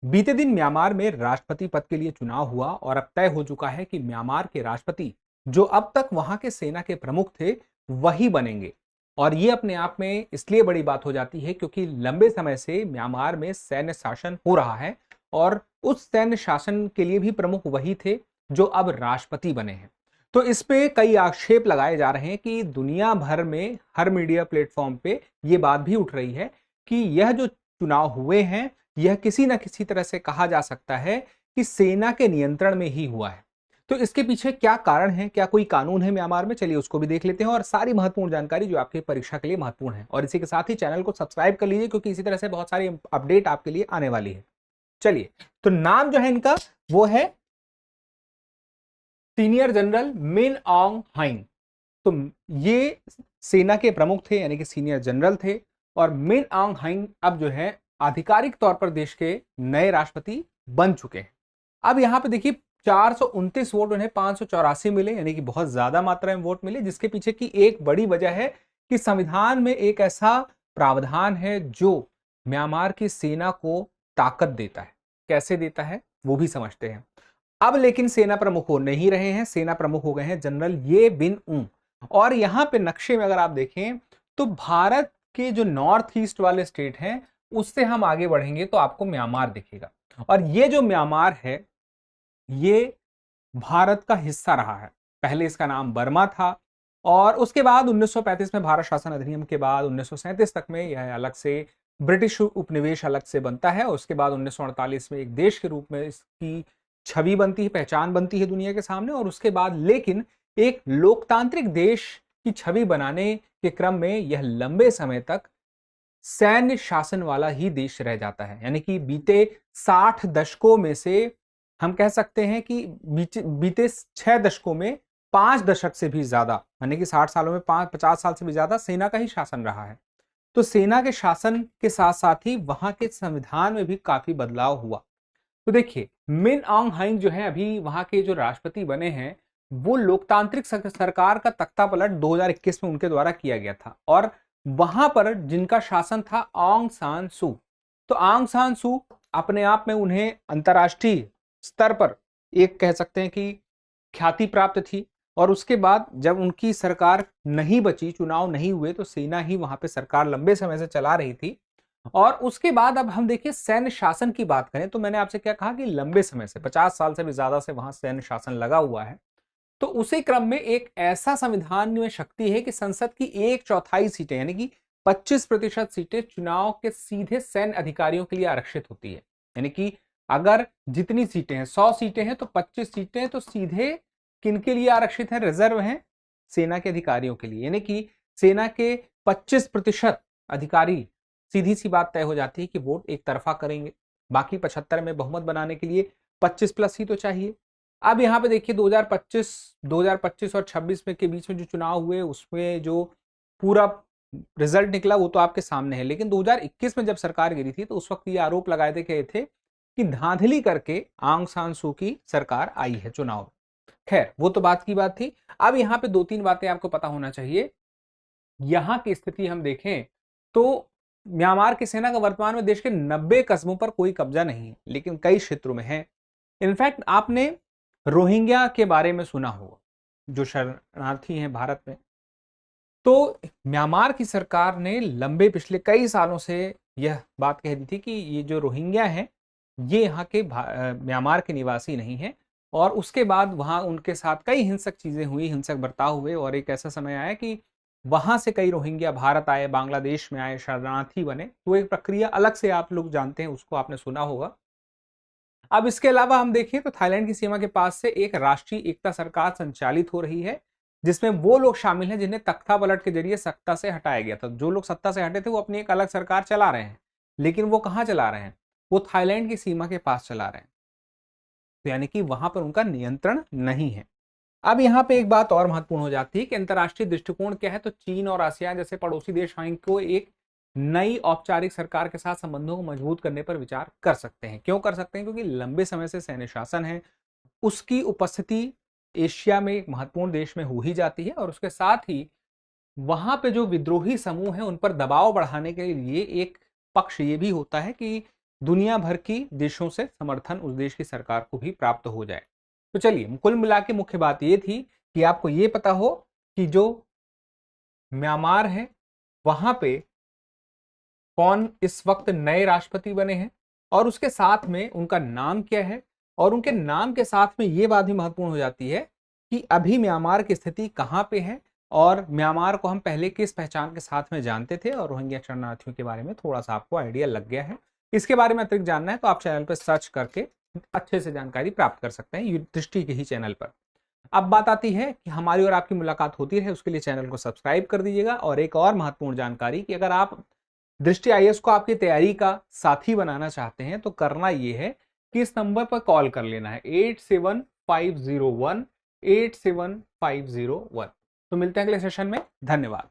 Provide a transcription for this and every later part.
बीते दिन म्यांमार में राष्ट्रपति पद के लिए चुनाव हुआ और अब तय हो चुका है कि म्यांमार के राष्ट्रपति जो अब तक वहां के सेना के प्रमुख थे वही बनेंगे। और ये अपने आप में इसलिए बड़ी बात हो जाती है क्योंकि लंबे समय से म्यांमार में सैन्य शासन हो रहा है और उस सैन्य शासन के लिए भी प्रमुख वही थे जो अब राष्ट्रपति बने हैं। तो इस पे कई आक्षेप लगाए जा रहे हैं कि दुनिया भर में हर मीडिया प्लेटफॉर्म पे ये बात भी उठ रही है कि यह जो चुनाव हुए हैं यह किसी न किसी तरह से कहा जा सकता है कि सेना के नियंत्रण में ही हुआ है। तो इसके पीछे क्या कारण है, क्या कोई कानून है म्यांमार में, चलिए उसको भी देख लेते हैं और सारी महत्वपूर्ण जानकारी जो आपकी परीक्षा के लिए महत्वपूर्ण है। और इसी के साथ ही चैनल को सब्सक्राइब कर लीजिए क्योंकि इसी तरह से बहुत सारी अपडेट आपके लिए आने वाली है। चलिए, तो नाम जो है इनका वो है सीनियर जनरल मिन ऑन्ग ह्वांग। तो ये सेना के प्रमुख थे यानी कि सीनियर जनरल थे और मिन ऑन्ग ह्वांग अब जो है आधिकारिक तौर पर देश के नए राष्ट्रपति बन चुके हैं। अब यहां पे देखिए 429 वोट उन्हें 584 मिले यानी कि बहुत ज्यादा मात्रा में वोट मिले, जिसके पीछे की एक बड़ी वजह है कि संविधान में एक ऐसा प्रावधान है जो म्यांमार की सेना को ताकत देता है। कैसे देता है वो भी समझते हैं। अब लेकिन सेना प्रमुख हो नहीं रहे हैं, सेना प्रमुख हो गए हैं जनरल ये बिन ऊ। और यहां पे नक्शे में अगर आप देखें तो भारत के जो नॉर्थ ईस्ट वाले स्टेट हैं उससे हम आगे बढ़ेंगे तो आपको म्यांमार दिखेगा। और ये जो म्यांमार है ये भारत का हिस्सा रहा है। पहले इसका नाम बर्मा था और उसके बाद 1935 में भारत शासन अधिनियम के बाद 1937 तक में यह अलग से ब्रिटिश उपनिवेश अलग से बनता है। और उसके बाद 1948 में एक देश के रूप में इसकी छवि बनती है, पहचान बनती है दुनिया के सामने। और उसके बाद लेकिन एक लोकतांत्रिक देश की छवि बनाने के क्रम में यह लंबे समय तक सैन्य शासन वाला ही देश रह जाता है। यानी कि बीते 60 दशकों में से हम कह सकते हैं कि बीते 6 दशकों में 5 दशक से भी ज्यादा यानी कि 60 सालों में 50 साल से भी ज्यादा सेना का ही शासन रहा है। तो सेना के शासन के साथ साथ ही वहां के संविधान में भी काफी बदलाव हुआ। तो देखिए मिन ऑन्ग ह्वांग जो है अभी वहां के जो राष्ट्रपति बने हैं वो लोकतांत्रिक सरकार का तख्ता पलट 2021 में उनके द्वारा किया गया था। और वहां पर जिनका शासन था आंग सान सू। तो आंग सान सू अपने आप में उन्हें अंतर्राष्ट्रीय स्तर पर एक कह सकते हैं कि ख्याति प्राप्त थी। और उसके बाद जब उनकी सरकार नहीं बची, चुनाव नहीं हुए, तो सेना ही वहां पे सरकार लंबे समय से चला रही थी। और उसके बाद अब हम देखिए सैन्य शासन की बात करें तो मैंने आपसे क्या कहा कि लंबे समय से 50 साल से भी ज्यादा से वहां सैन्य शासन लगा हुआ है। तो उसी क्रम में एक ऐसा संविधान में शक्ति है कि संसद की 1/4 सीटें यानी कि 25% सीटें चुनाव के सीधे सैन्य अधिकारियों के लिए आरक्षित होती है। यानी कि अगर जितनी सीटें हैं 100 सीटें हैं तो 25 सीटें तो सीधे किनके लिए आरक्षित है, रिजर्व हैं सेना के अधिकारियों के लिए। यानी कि सेना के 25% अधिकारी सीधी सी बात तय हो जाती है कि वोट एक तरफा करेंगे। बाकी 75 में बहुमत बनाने के लिए 25 प्लस ही तो चाहिए। अब यहाँ पे देखिए 2025 और 26 में के बीच में जो चुनाव हुए उसमें जो पूरा रिजल्ट निकला वो तो आपके सामने है। लेकिन 2021 में जब सरकार गिरी थी तो उस वक्त ये आरोप लगाए गए थे कि धांधली करके आंग सान सू की सरकार आई है चुनाव में। खैर वो तो बात की बात थी। अब यहाँ पे 2-3 बातें आपको पता होना चाहिए। यहाँ की स्थिति हम देखें तो म्यांमार की सेना का वर्तमान में देश के 90 कस्बों पर कोई कब्जा नहीं है, लेकिन कई क्षेत्रों में है। इनफैक्ट आपने रोहिंग्या के बारे में सुना होगा, जो शरणार्थी हैं भारत में। तो म्यांमार की सरकार ने लंबे पिछले कई सालों से यह बात कह दी थी कि ये जो रोहिंग्या हैं ये यहाँ के म्यांमार के निवासी नहीं है। और उसके बाद वहाँ उनके साथ कई हिंसक चीजें हुई, हिंसक बर्ताव हुए और एक ऐसा समय आया कि वहां से कई रोहिंग्या भारत आए, बांग्लादेश में आए, शरणार्थी बने। तो एक प्रक्रिया अलग से आप लोग जानते हैं, उसको आपने सुना होगा। अब इसके अलावा हम देखें तो थाईलैंड की सीमा के पास से एक राष्ट्रीय एकता सरकार संचालित हो रही है जिसमें वो लोग शामिल हैं जिन्हें तख्ता पलट के जरिए सत्ता से हटाया गया था। जो लोग सत्ता से हटे थे वो अपनी एक अलग सरकार चला रहे हैं, लेकिन वो कहां चला रहे हैं, वो थाईलैंड की सीमा के पास चला रहे हैं। तो यानी कि वहां पर उनका नियंत्रण नहीं है। अब यहाँ पे एक बात और महत्वपूर्ण हो जाती है कि अंतर्राष्ट्रीय दृष्टिकोण क्या है। तो चीन और आसियान जैसे पड़ोसी देश को एक नई औपचारिक सरकार के साथ संबंधों को मजबूत करने पर विचार कर सकते हैं। क्यों कर सकते हैं? क्योंकि लंबे समय से सैन्य शासन है, उसकी उपस्थिति एशिया में एक महत्वपूर्ण देश में हो ही जाती है। और उसके साथ ही वहां पे जो विद्रोही समूह है उन पर दबाव बढ़ाने के लिए एक पक्ष ये भी होता है कि दुनिया भर की देशों से समर्थन उस देश की सरकार को भी प्राप्त हो जाए। तो चलिए, कुल मिला के मुख्य बात ये थी कि आपको ये पता हो कि जो म्यांमार है वहां पे कौन इस वक्त नए राष्ट्रपति बने हैं और उसके साथ में उनका नाम क्या है, और उनके नाम के साथ में ये बात भी महत्वपूर्ण हो जाती है कि अभी म्यांमार की स्थिति कहां पे है और म्यांमार को हम पहले किस पहचान के साथ में जानते थे, और रोहिंग्या शरणार्थियों के बारे में थोड़ा सा आपको आइडिया लग गया है। इसके बारे में अतिरिक्त जानना है तो आप चैनल पर सर्च करके अच्छे से जानकारी प्राप्त कर सकते हैं, दृष्टि के ही चैनल पर। अब बात आती है कि हमारी और आपकी मुलाकात होती रहे उसके लिए चैनल को सब्सक्राइब कर दीजिएगा। और एक और महत्वपूर्ण जानकारी कि अगर आप दृष्टि आईएएस को आपकी तैयारी का साथी बनाना चाहते हैं तो करना यह है कि इस नंबर पर कॉल कर लेना है 8750187501। तो मिलते हैं अगले सेशन में। धन्यवाद।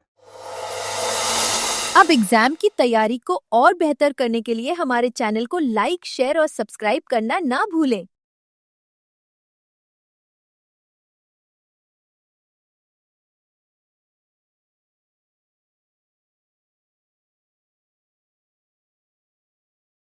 अब एग्जाम की तैयारी को और बेहतर करने के लिए हमारे चैनल को लाइक, शेयर और सब्सक्राइब करना ना भूलें।